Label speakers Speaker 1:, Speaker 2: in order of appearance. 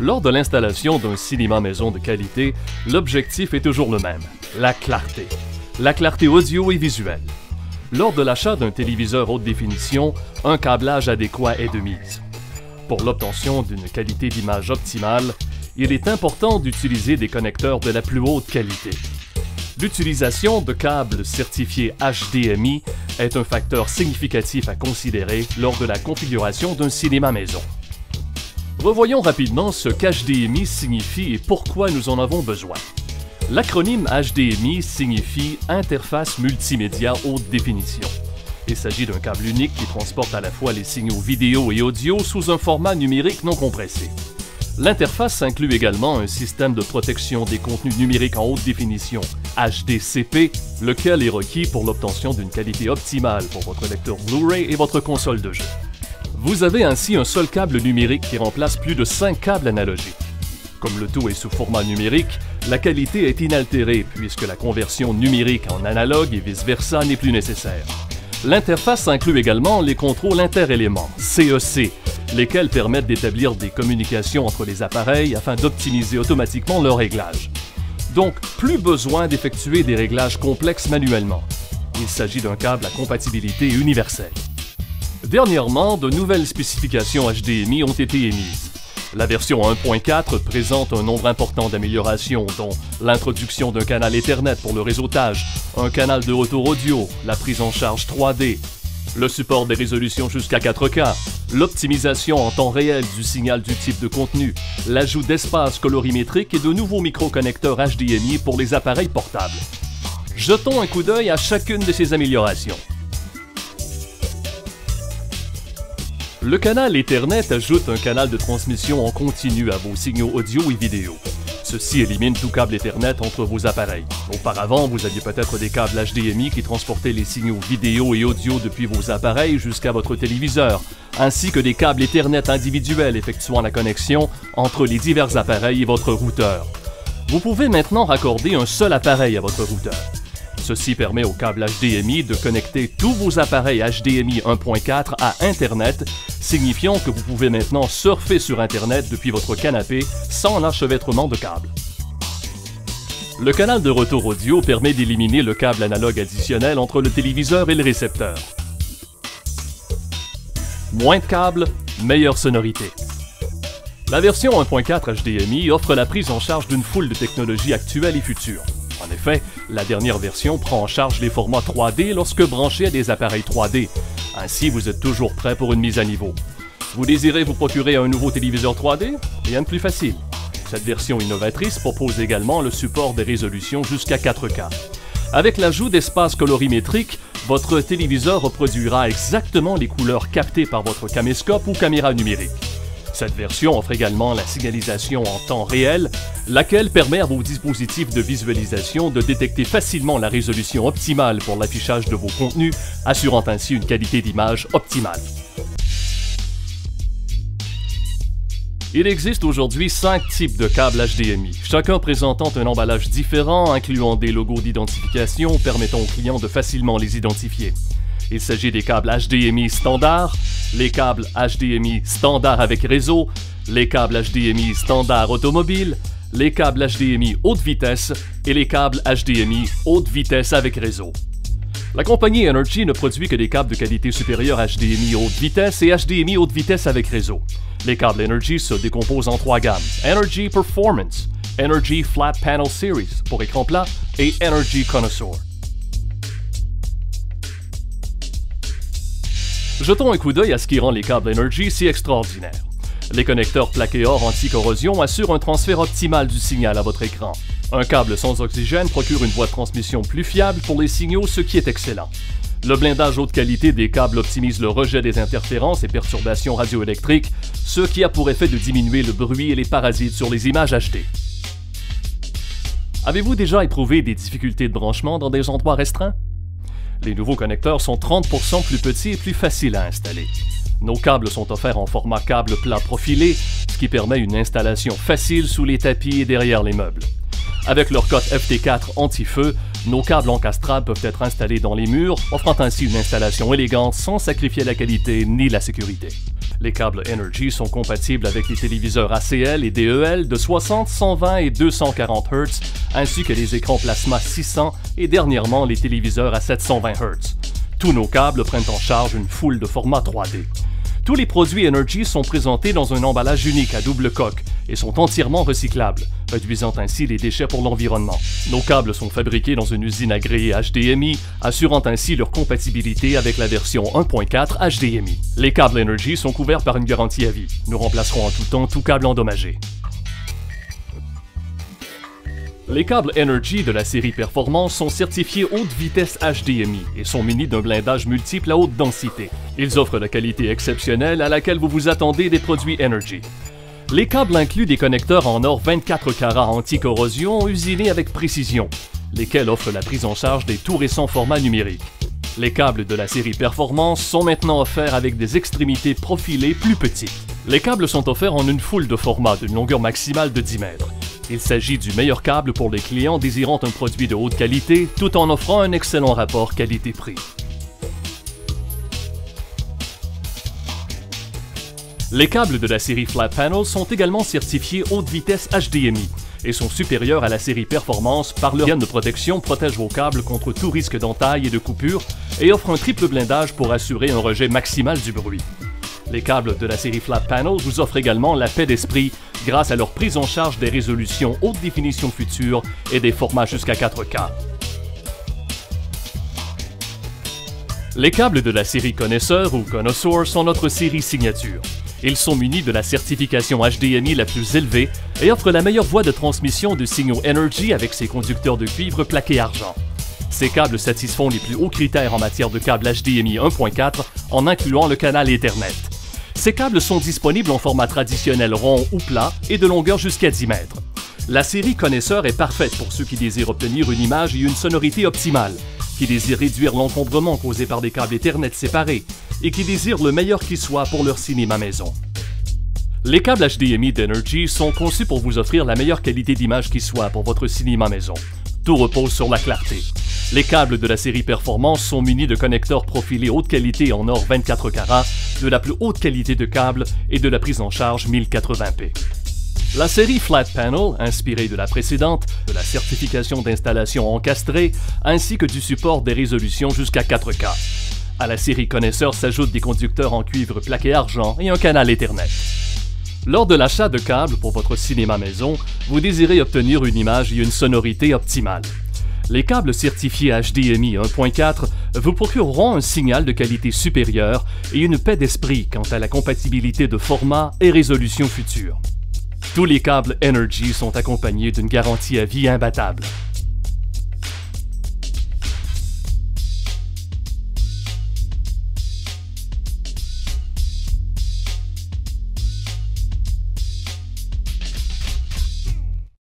Speaker 1: Lors de l'installation d'un cinéma maison de qualité, l'objectif est toujours le même, la clarté. La clarté audio et visuelle. Lors de l'achat d'un téléviseur haute définition, un câblage adéquat est de mise. Pour l'obtention d'une qualité d'image optimale, il est important d'utiliser des connecteurs de la plus haute qualité. L'utilisation de câbles certifiés HDMI est un facteur significatif à considérer lors de la configuration d'un cinéma maison. Revoyons rapidement ce qu'HDMI signifie et pourquoi nous en avons besoin. L'acronyme HDMI signifie Interface multimédia haute définition. Il s'agit d'un câble unique qui transporte à la fois les signaux vidéo et audio sous un format numérique non compressé. L'interface inclut également un système de protection des contenus numériques en haute définition, HDCP, lequel est requis pour l'obtention d'une qualité optimale pour votre lecteur Blu-ray et votre console de jeu. Vous avez ainsi un seul câble numérique qui remplace plus de 5 câbles analogiques. Comme le tout est sous format numérique, la qualité est inaltérée puisque la conversion numérique en analogue et vice-versa n'est plus nécessaire. L'interface inclut également les contrôles interéléments, CEC, lesquels permettent d'établir des communications entre les appareils afin d'optimiser automatiquement leur réglage. Donc, plus besoin d'effectuer des réglages complexes manuellement. Il s'agit d'un câble à compatibilité universelle. Dernièrement, de nouvelles spécifications HDMI ont été émises. La version 1.4 présente un nombre important d'améliorations, dont l'introduction d'un canal Ethernet pour le réseautage, un canal de retour audio, la prise en charge 3D, le support des résolutions jusqu'à 4K, l'optimisation en temps réel du signal du type de contenu, l'ajout d'espace colorimétrique et de nouveaux micro-connecteurs HDMI pour les appareils portables. Jetons un coup d'œil à chacune de ces améliorations. Le canal Ethernet ajoute un canal de transmission en continu à vos signaux audio et vidéo. Ceci élimine tout câble Ethernet entre vos appareils. Auparavant, vous aviez peut-être des câbles HDMI qui transportaient les signaux vidéo et audio depuis vos appareils jusqu'à votre téléviseur, ainsi que des câbles Ethernet individuels effectuant la connexion entre les divers appareils et votre routeur. Vous pouvez maintenant raccorder un seul appareil à votre routeur. Ceci permet au câble HDMI de connecter tous vos appareils HDMI 1.4 à Internet, signifiant que vous pouvez maintenant surfer sur Internet depuis votre canapé sans l'enchevêtrement de câbles. Le canal de retour audio permet d'éliminer le câble analogue additionnel entre le téléviseur et le récepteur. Moins de câbles, meilleure sonorité. La version 1.4 HDMI offre la prise en charge d'une foule de technologies actuelles et futures. En effet, la dernière version prend en charge les formats 3D lorsque branchés à des appareils 3D. Ainsi, vous êtes toujours prêt pour une mise à niveau. Vous désirez vous procurer un nouveau téléviseur 3D? Rien de plus facile. Cette version innovatrice propose également le support des résolutions jusqu'à 4K. Avec l'ajout d'espace colorimétrique, votre téléviseur reproduira exactement les couleurs captées par votre caméscope ou caméra numérique. Cette version offre également la signalisation en temps réel, laquelle permet à vos dispositifs de visualisation de détecter facilement la résolution optimale pour l'affichage de vos contenus, assurant ainsi une qualité d'image optimale. Il existe aujourd'hui 5 types de câbles HDMI, chacun présentant un emballage différent, incluant des logos d'identification permettant aux clients de facilement les identifier. Il s'agit des câbles HDMI standard, les câbles HDMI standard avec réseau, les câbles HDMI standard automobile, les câbles HDMI haute vitesse et les câbles HDMI haute vitesse avec réseau. La compagnie Energy ne produit que des câbles de qualité supérieure HDMI haute vitesse et HDMI haute vitesse avec réseau. Les câbles Energy se décomposent en 3 gammes: Energy Performance, Energy Flat Panel Series pour écran plat et Energy Connoisseur. Jetons un coup d'œil à ce qui rend les câbles Energy si extraordinaires. Les connecteurs plaqués or anti-corrosion assurent un transfert optimal du signal à votre écran. Un câble sans oxygène procure une voie de transmission plus fiable pour les signaux, ce qui est excellent. Le blindage haute qualité des câbles optimise le rejet des interférences et perturbations radioélectriques, ce qui a pour effet de diminuer le bruit et les parasites sur les images HD. Avez-vous déjà éprouvé des difficultés de branchement dans des endroits restreints? Les nouveaux connecteurs sont 30% plus petits et plus faciles à installer. Nos câbles sont offerts en format câble plat profilé, ce qui permet une installation facile sous les tapis et derrière les meubles. Avec leur cote FT4 anti-feu, nos câbles encastrables peuvent être installés dans les murs, offrant ainsi une installation élégante sans sacrifier la qualité ni la sécurité. Les câbles Energy sont compatibles avec les téléviseurs ACL et DEL de 60, 120 et 240 Hz, ainsi que les écrans plasma 600 et dernièrement les téléviseurs à 720 Hz. Tous nos câbles prennent en charge une foule de formats 3D. Tous les produits Energy sont présentés dans un emballage unique à double coque et sont entièrement recyclables, réduisant ainsi les déchets pour l'environnement. Nos câbles sont fabriqués dans une usine agréée HDMI, assurant ainsi leur compatibilité avec la version 1.4 HDMI. Les câbles Energy sont couverts par une garantie à vie. Nous remplacerons en tout temps tout câble endommagé. Les câbles Energy de la série Performance sont certifiés haute vitesse HDMI et sont munis d'un blindage multiple à haute densité. Ils offrent la qualité exceptionnelle à laquelle vous vous attendez des produits Energy. Les câbles incluent des connecteurs en or 24 carats anti-corrosion usinés avec précision, lesquels offrent la prise en charge des tout récents formats numériques. Les câbles de la série Performance sont maintenant offerts avec des extrémités profilées plus petites. Les câbles sont offerts en une foule de formats d'une longueur maximale de 10 mètres. Il s'agit du meilleur câble pour les clients désirant un produit de haute qualité tout en offrant un excellent rapport qualité-prix. Les câbles de la série Flat Panel sont également certifiés haute vitesse HDMI et sont supérieurs à la série Performance par leur gaine de protection protège vos câbles contre tout risque d'entaille et de coupure et offre un triple blindage pour assurer un rejet maximal du bruit. Les câbles de la série Flat Panel vous offrent également la paix d'esprit grâce à leur prise en charge des résolutions haute définition futures et des formats jusqu'à 4K. Les câbles de la série Connaisseur ou Connoisseur sont notre série signature. Ils sont munis de la certification HDMI la plus élevée et offrent la meilleure voie de transmission de signaux Energy avec ses conducteurs de cuivre plaqués argent. Ces câbles satisfont les plus hauts critères en matière de câbles HDMI 1.4 en incluant le canal Ethernet. Ces câbles sont disponibles en format traditionnel rond ou plat et de longueur jusqu'à 10 mètres. La série Connaisseur est parfaite pour ceux qui désirent obtenir une image et une sonorité optimale, qui désirent réduire l'encombrement causé par des câbles Ethernet séparés et qui désirent le meilleur qui soit pour leur cinéma maison. Les câbles HDMI d'Energy sont conçus pour vous offrir la meilleure qualité d'image qui soit pour votre cinéma maison. Tout repose sur la clarté. Les câbles de la série Performance sont munis de connecteurs profilés haute qualité en or 24 carats, de la plus haute qualité de câble et de la prise en charge 1080p. La série Flat Panel, inspirée de la précédente, de la certification d'installation encastrée, ainsi que du support des résolutions jusqu'à 4K. À la série Connaisseur s'ajoutent des conducteurs en cuivre plaqué argent et un canal Ethernet. Lors de l'achat de câbles pour votre cinéma maison, vous désirez obtenir une image et une sonorité optimale. Les câbles certifiés HDMI 1.4 vous procureront un signal de qualité supérieure et une paix d'esprit quant à la compatibilité de format et résolution future. Tous les câbles Energy sont accompagnés d'une garantie à vie imbattable.